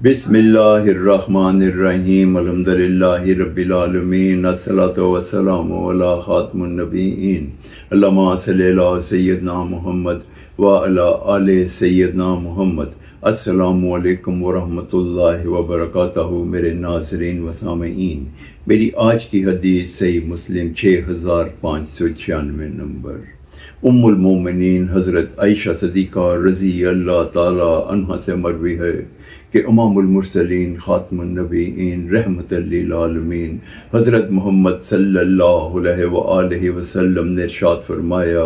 بسم اللہ الرحمن الرحیم الحمدللہ رب العالمین الصلاۃ والسلام علی خاتم النبیین اللہم صلی علی سیدنا محمد وعلی آل سیدنا محمد۔ السلام علیکم ورحمۃ اللہ وبرکاتہ۔ میرے ناظرین و سامعین، میری آج کی حدیث صحیح مسلم 6596 نمبر۔ ام المومنین حضرت عائشہ صدیقہ رضی اللہ تعالی عنہا سے مروی ہے کہ امام المرسلین خاتم النبیین رحمت للعالمین حضرت محمد صلی اللہ علیہ وآلہ وسلم نے ارشاد فرمایا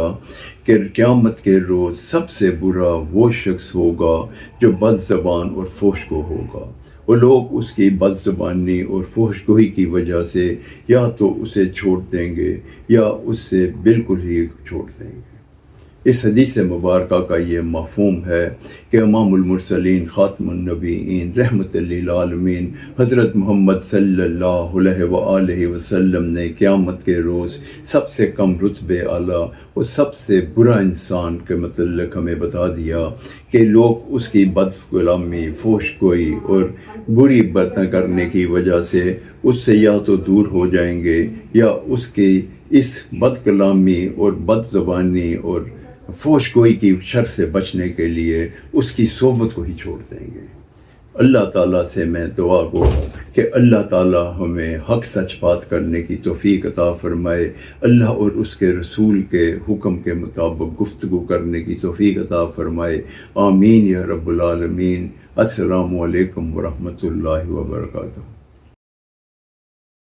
کہ قیامت کے روز سب سے برا وہ شخص ہوگا جو بد زبان اور فحش گو ہوگا۔ وہ لوگ اس کی بد زبانی اور فحش گوئی کی وجہ سے یا تو اسے چھوڑ دیں گے یا اس سے بالکل ہی چھوڑ دیں گے۔ اس حدیث مبارکہ کا یہ مفہوم ہے کہ امام المرسلین خاتم النبیین رحمت للعالمین حضرت محمد صلی اللہ علیہ وآلہ وسلم نے قیامت کے روز سب سے کم رتبے اعلیٰ اور سب سے برا انسان کے متعلق ہمیں بتا دیا کہ لوگ اس کی بد کلامی، فحش گوئی اور بری باتیں کرنے کی وجہ سے اس سے یا تو دور ہو جائیں گے یا اس کی اس بد کلامی اور بد زبانی اور فحش گوئی کی شر سے بچنے کے لیے اس کی صحبت کو ہی چھوڑ دیں گے۔ اللہ تعالیٰ سے میں دعا گو کہ اللہ تعالیٰ ہمیں حق سچ بات کرنے کی توفیق عطا فرمائے، اللہ اور اس کے رسول کے حکم کے مطابق گفتگو کرنے کی توفیق عطا فرمائے، آمین یا رب العالمین۔ السلام علیکم ورحمۃ اللہ وبرکاتہ۔